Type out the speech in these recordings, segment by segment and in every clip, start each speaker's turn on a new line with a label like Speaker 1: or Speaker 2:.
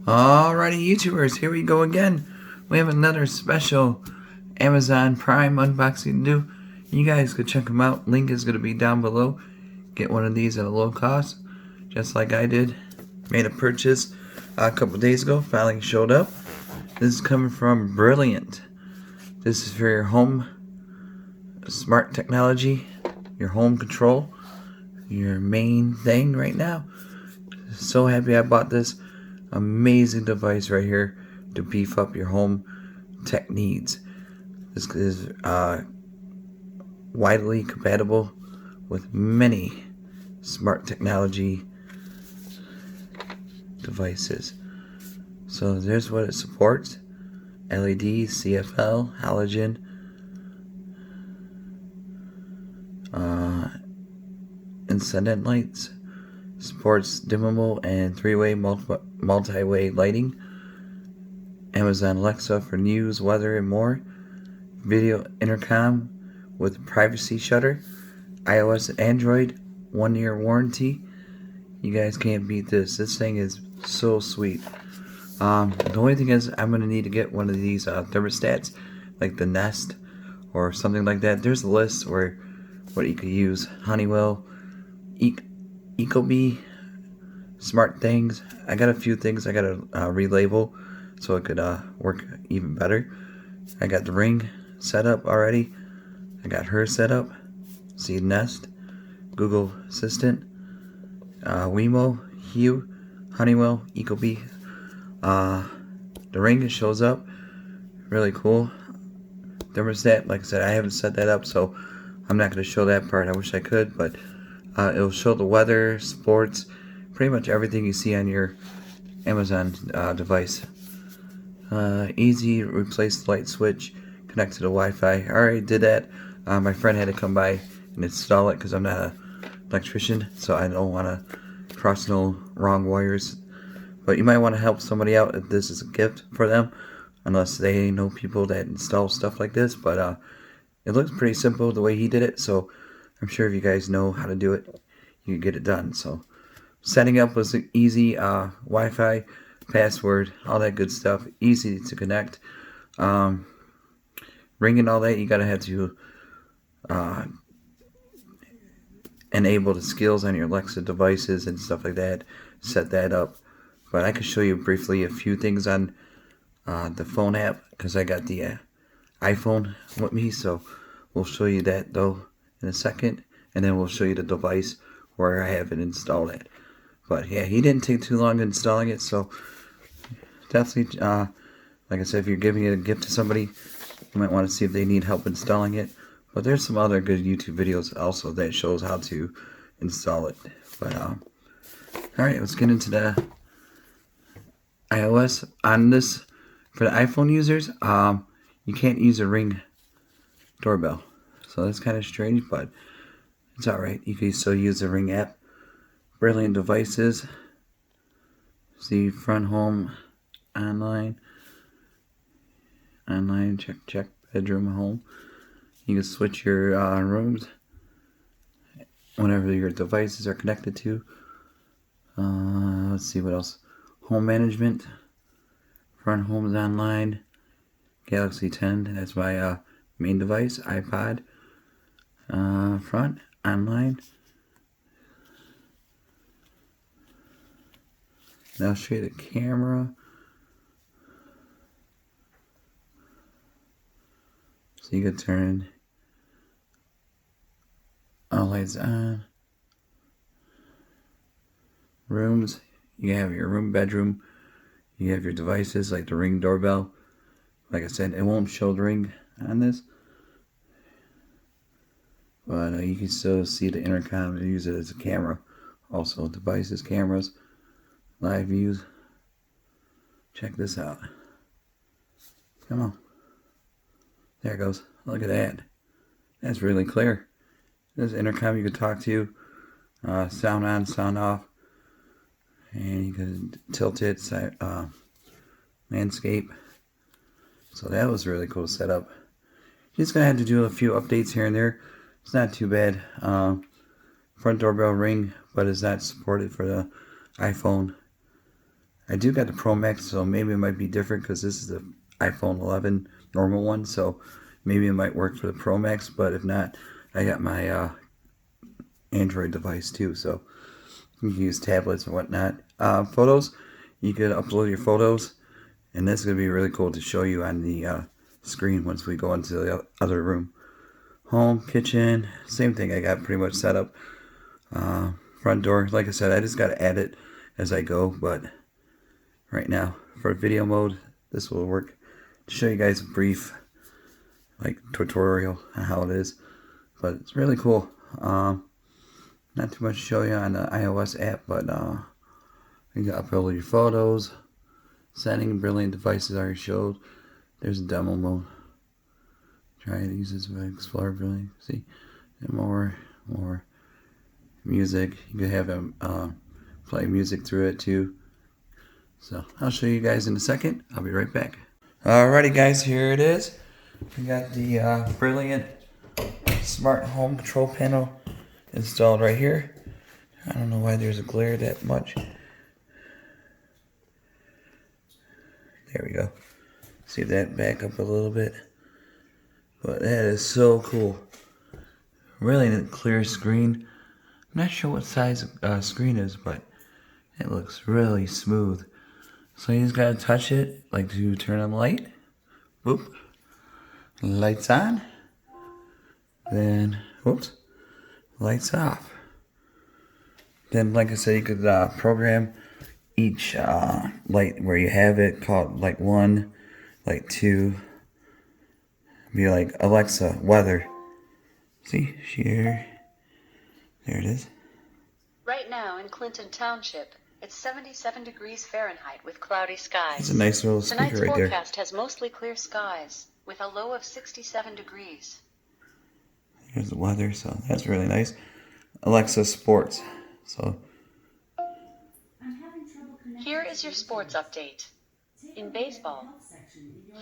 Speaker 1: Alrighty, YouTubers, here we go again. We have another special Amazon Prime unboxing to do. You guys could check them out. Link is going to be down below. Get one of these at a low cost, just like I did. Made a purchase a couple days ago. Finally showed up. This is coming from Brilliant. This is for your home smart technology, your home control, your main thing right now. So happy I bought this amazing device right here to beef up your home tech needs. This is widely compatible with many smart technology devices. So there's what it supports: LED, CFL, halogen, incandescent lights. Supports dimmable and three-way multi-way lighting. Amazon Alexa for news, weather, and more. Video intercom with privacy shutter. iOS and Android 1-year warranty. You guys can't beat this. This thing is so sweet. The only thing is, I'm gonna need to get one of these thermostats, like the Nest or something like that. There's a list where what you could use: Honeywell, Ecobee, SmartThings. I got a few things I gotta relabel so it could work even better. I got the Ring set up already. I got her set up. See, Nest, Google Assistant, Wemo, Hue, Honeywell, Ecobee. The Ring shows up. Really cool. Thermostat, like I said, I haven't set that up, so I'm not going to show that part. I wish I could, but it'll show the weather, sports, pretty much everything you see on your Amazon device. Easy, replace the light switch, connect to the Wi-Fi. I already did that. My friend had to come by and install it because I'm not an electrician, so I don't want to cross no wrong wires. But you might want to help somebody out if this is a gift for them, unless they know people that install stuff like this. But it looks pretty simple the way he did it, so I'm sure if you guys know how to do it, you can get it done. So setting up was easy. Wi-Fi, password, all that good stuff, easy to connect. Ring and all that, you gotta have to enable the skills on your Alexa devices and stuff like that, set that up. But I could show you briefly a few things on the phone app, because I got the iPhone with me, so we'll show you that though in a second, and then we'll show you the device where I have it installed at. But yeah, he didn't take too long installing it, so definitely, like I said, if you're giving it a gift to somebody, you might want to see if they need help installing it. But there's some other good YouTube videos also that shows how to install it. But alright, let's get into the iOS. On this, for the iPhone users, you can't use a Ring doorbell, so that's kind of strange, but it's alright. You can still use the Ring app. Brilliant devices. See, front, home, online, check, bedroom, home. You can switch your rooms whenever your devices are connected to. Let's see what else. Home management. Front, home is online. Galaxy 10, that's my main device. iPod. Front, online. Now I'll show you the camera. So you can turn all lights on. Rooms, you have your room, bedroom. You have your devices like the Ring doorbell. Like I said, it won't show the Ring on this, but you can still see the intercom and use it as a camera. Also, devices, cameras, live views. Check this out. Come on. There it goes. Look at that. That's really clear. There's intercom you can talk to. Sound on, sound off. And you can tilt it, landscape. So that was really cool setup. Just gonna have to do a few updates here and there. It's not too bad. Front doorbell Ring, but it's not supported for the iPhone. I do got the Pro Max, so maybe it might be different because this is the iPhone 11 normal one, so maybe it might work for the Pro Max, but if not, I got my Android device too, so you can use tablets and whatnot. Photos, you could upload your photos, and that's going to be really cool to show you on the screen once we go into the other room. Home, kitchen, same thing. I got pretty much set up. Front door, like I said, I just got to add it as I go, but right now, for video mode, this will work. To show you guys a brief tutorial on how it is, but it's really cool. Not too much to show you on the iOS app, but you can upload your photos. Setting brilliant devices already showed. There's a demo mode. Try to use this with Explore Brilliant. See, and more music. You can have them play music through it too. So I'll show you guys in a second. I'll be right back. Alrighty, guys, here it is. We got the brilliant smart home control panel installed right here. I don't know why there's a glare that much. There we go. See that back up a little bit. But that is so cool. Really clear screen. I'm not sure what size screen is, but it looks really smooth. So you just gotta touch it, like to turn on the light. Boop. Lights on. Then, whoops. Lights off. Then, like I said, you could program each light where you have it, called light 1, light 2. Be like Alexa, weather. See, here. There it is.
Speaker 2: Right now in Clinton Township, it's 77 degrees Fahrenheit with cloudy skies.
Speaker 1: It's a nice little speaker
Speaker 2: Tonight's
Speaker 1: right there.
Speaker 2: Tonight's forecast has mostly clear skies with a low of 67 degrees.
Speaker 1: Here's the weather, so that's really nice. Alexa Sports. So
Speaker 2: here is your sports update. In baseball,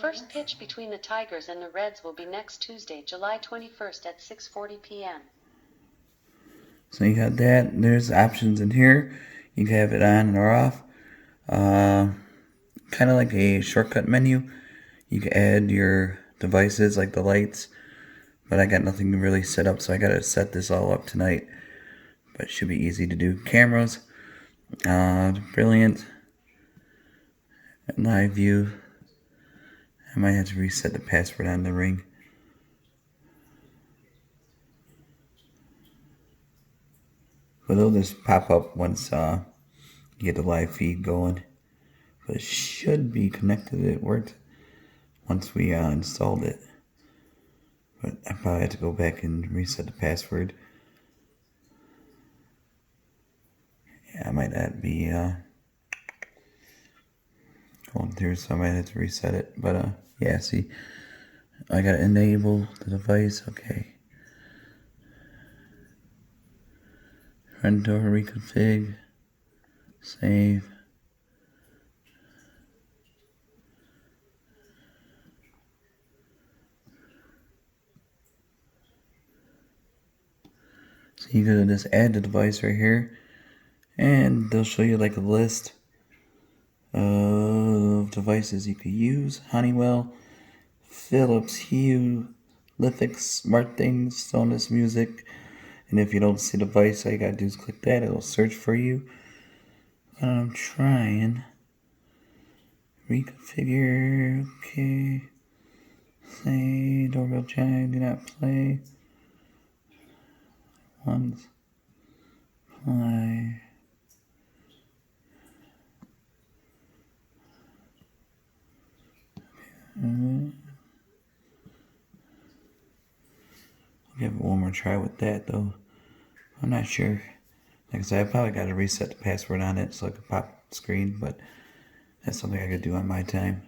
Speaker 2: first pitch between the Tigers and the Reds will be next Tuesday, July 21st at 6:40 p.m.
Speaker 1: So you got that. There's options in here. You can have it on or off. Kind of like a shortcut menu. You can add your devices like the lights. But I got nothing really set up, so I got to set this all up tonight. But it should be easy to do. Cameras. Brilliant. Live view. I might have to reset the password on the Ring. But it'll just pop up once you get the live feed going. But it should be connected. It worked once we installed it. But I probably have to go back and reset the password. Yeah, I might not be going through, so I might have to reset it. But yeah, see, I gotta enable the device. Okay. Front door reconfig. Save. So you gotta just add the device right here, and they'll show you like a list of devices you could use. Honeywell, Philips Hue, Lithics, SmartThings, Sonos Music. And if you don't see the device, all you gotta do is click that. It'll search for you. I'm trying. Reconfigure. Okay. Say doorbell chime. Do not play. Once. Play. I'll give it one more try with that though. I'm not sure. Like I said, I probably got to reset the password on it so it can pop screen, but that's something I could do on my time.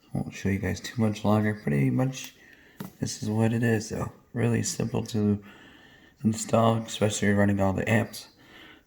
Speaker 1: I won't show you guys too much longer. Pretty much, this is what it is though. Really simple to install, especially if you're running all the apps.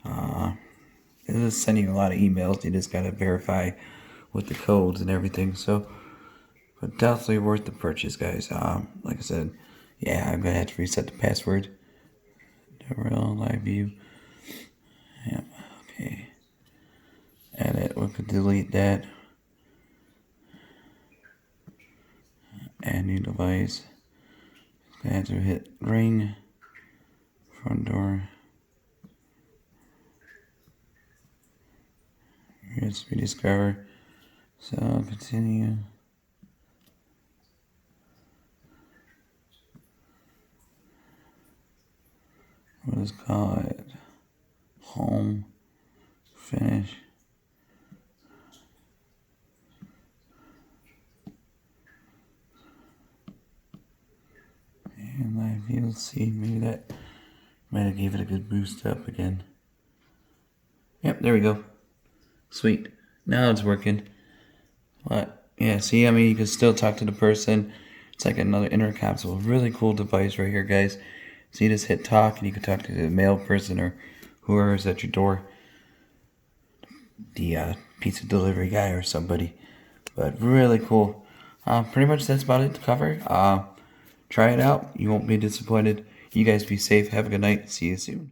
Speaker 1: It'll just send you a lot of emails. You just gotta verify with the codes and everything. So, but definitely worth the purchase, guys. Like I said, yeah, I'm gonna have to reset the password. The real live view. Yep. Okay. Edit, we could delete that. Add new device. I have to hit ring. Front door. Here's rediscover. So continue. What is call it? Home. Finish. And live view, see, maybe that might have gave it a good boost up again. Yep, there we go. Sweet. Now it's working. What? Yeah, see, I mean, you can still talk to the person. It's like another intercom. So a really cool device right here, guys. So you just hit talk and you can talk to the mail person or whoever is at your door. The pizza delivery guy or somebody. But really cool. Pretty much that's about it to cover. Try it out. You won't be disappointed. You guys be safe. Have a good night. See you soon.